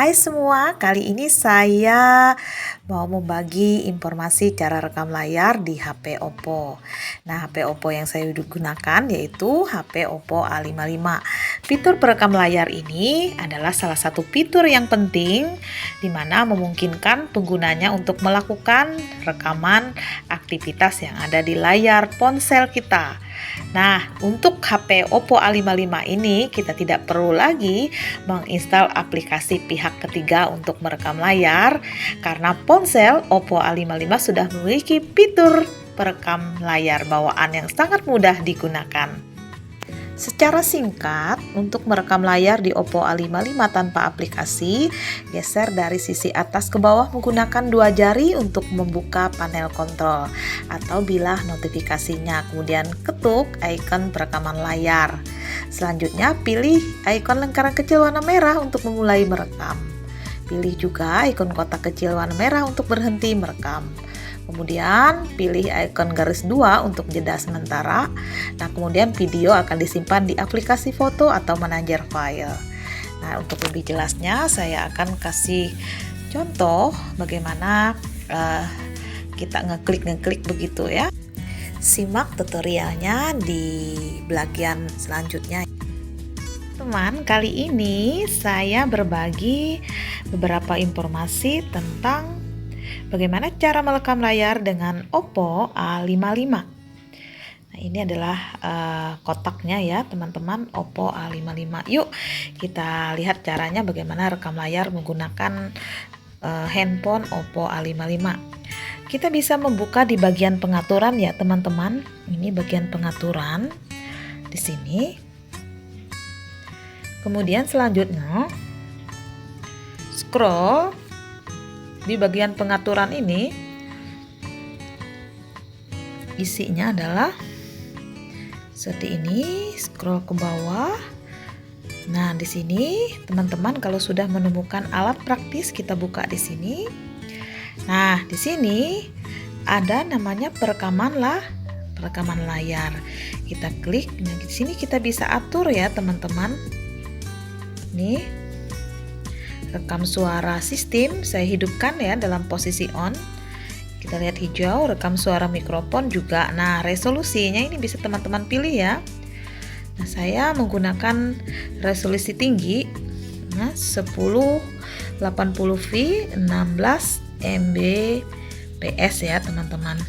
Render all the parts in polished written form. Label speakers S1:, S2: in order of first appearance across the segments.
S1: Hai semua, kali ini saya mau membagi informasi cara rekam layar di HP Oppo. Nah, HP Oppo yang saya gunakan yaitu HP Oppo A55. Fitur perekam layar ini adalah salah satu fitur yang penting di mana memungkinkan penggunanya untuk melakukan rekaman aktivitas yang ada di layar ponsel kita. Nah, untuk HP Oppo A55 ini kita tidak perlu lagi menginstal aplikasi pihak ketiga untuk merekam layar karena ponsel Oppo A55 sudah memiliki fitur perekam layar bawaan yang sangat mudah digunakan. Secara singkat, untuk merekam layar di Oppo A55 tanpa aplikasi, geser dari sisi atas ke bawah menggunakan dua jari untuk membuka panel kontrol atau bilah notifikasinya, kemudian ketuk ikon perekaman layar. Selanjutnya, pilih ikon lingkaran kecil warna merah untuk memulai merekam. Pilih juga ikon kotak kecil warna merah untuk berhenti merekam. Kemudian pilih ikon garis 2 untuk jeda sementara. Nah, kemudian video akan disimpan di aplikasi foto atau manajer file. Nah, untuk lebih jelasnya saya akan kasih contoh bagaimana kita ngeklik begitu ya. Simak tutorialnya di bagian selanjutnya. Teman, kali ini saya berbagi beberapa informasi tentang bagaimana cara merekam layar dengan Oppo A55. Nah, ini adalah kotaknya ya teman-teman, Oppo A55. Yuk kita lihat caranya bagaimana rekam layar menggunakan handphone Oppo A55. Kita bisa membuka di bagian pengaturan ya teman-teman. Ini bagian pengaturan di sini. Kemudian selanjutnya scroll di bagian pengaturan ini, isinya adalah seperti ini. Scroll ke bawah. Nah, di sini teman-teman kalau sudah menemukan alat praktis, kita buka di sini. Nah, di sini ada namanya perekaman layar. Kita klik. Nah, di sini kita bisa atur ya teman-teman. Nih, rekam suara sistem saya hidupkan ya dalam posisi on. Kita lihat hijau, rekam suara mikrofon juga. Nah, resolusinya ini bisa teman-teman pilih ya. Nah, saya menggunakan resolusi tinggi. Nah, 1080p 16 Mbps ya teman-teman.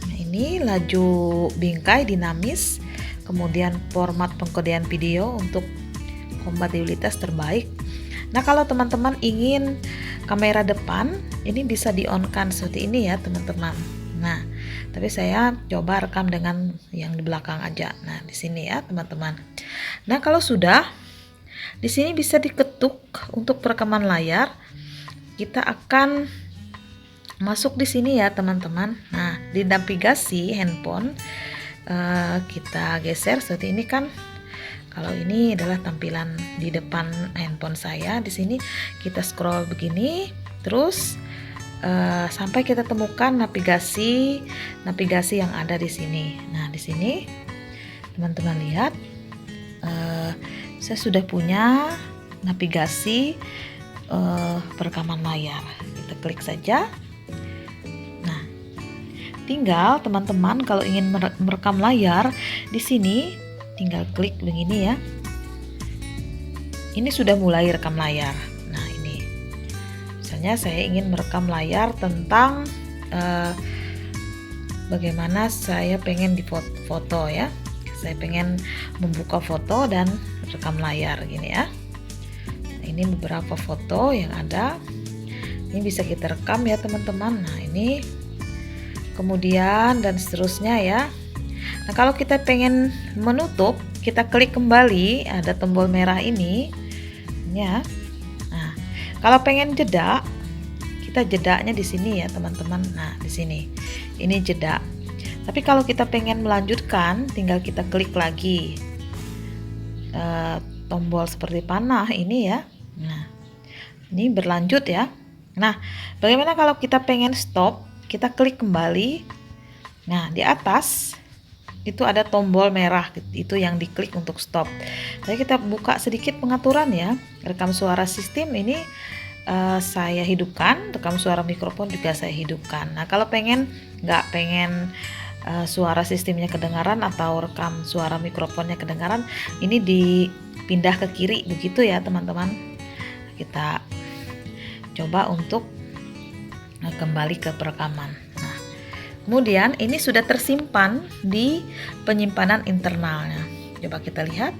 S1: Nah, ini laju bingkai dinamis. Kemudian format pengkodean video untuk kompatibilitas terbaik. Nah, kalau teman-teman ingin kamera depan, ini bisa di-on-kan seperti ini ya teman-teman. Nah, tapi saya coba rekam dengan yang di belakang aja. Nah, di sini ya teman-teman. Nah, kalau sudah, di sini bisa diketuk untuk perekaman layar. Kita akan masuk di sini ya teman-teman. Nah, di navigasi handphone kita geser seperti ini kan. Kalau ini adalah tampilan di depan handphone saya. Di sini kita scroll begini, terus sampai kita temukan navigasi yang ada di sini. Nah, di sini teman-teman lihat, saya sudah punya navigasi perekaman layar. Kita klik saja. Tinggal teman-teman kalau ingin merekam layar, di sini tinggal klik begini ya. Ini sudah mulai rekam layar. Nah, ini misalnya saya ingin merekam layar tentang bagaimana saya pengen di foto ya. Saya pengen membuka foto dan rekam layar gini ya. Nah, ini beberapa foto yang ada. Ini bisa kita rekam ya teman-teman. Nah, ini kemudian dan seterusnya ya. Nah, kalau kita pengen menutup, kita klik kembali, ada tombol merah ini ya. Nah, kalau pengen jeda, kita jedanya di sini ya teman-teman. Nah, di sini ini jeda. Tapi kalau kita pengen melanjutkan, tinggal kita klik lagi tombol seperti panah ini ya. Nah, ini berlanjut ya. Nah, bagaimana kalau kita pengen stop? Kita klik kembali. Nah, di atas itu ada tombol merah, itu yang diklik untuk stop. Jadi kita buka sedikit pengaturan ya. Rekam suara sistem ini saya hidupkan, rekam suara mikrofon juga saya hidupkan. Nah kalau nggak pengen suara sistemnya kedengaran atau rekam suara mikrofonnya kedengaran, ini dipindah ke kiri begitu ya teman-teman. Kita coba untuk kembali ke perekaman. Nah, kemudian ini sudah tersimpan di penyimpanan internalnya. Coba kita lihat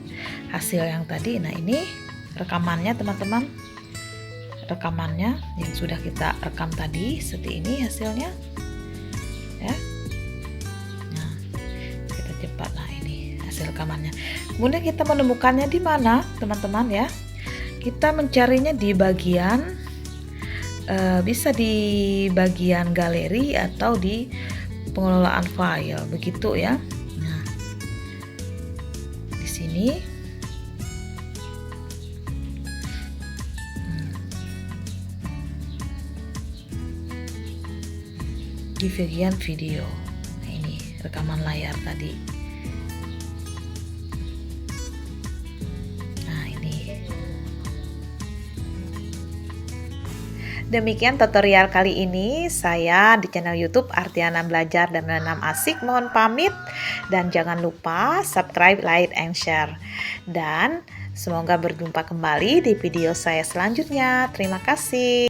S1: hasil yang tadi. Nah, ini rekamannya teman-teman. Rekamannya yang sudah kita rekam tadi, seperti ini hasilnya. Ya. Nah, kita cepat. Nah, ini hasil rekamannya. Kemudian kita menemukannya di mana, teman-teman ya? Kita mencarinya di bagian bisa di bagian galeri atau di pengelolaan file begitu ya. Nah, di sini di bagian video. Nah, ini rekaman layar tadi. Demikian tutorial kali ini saya di channel YouTube Artiana Belajar dan Menanam Asik. Mohon pamit dan jangan lupa subscribe, like, and share. Dan semoga berjumpa kembali di video saya selanjutnya. Terima kasih.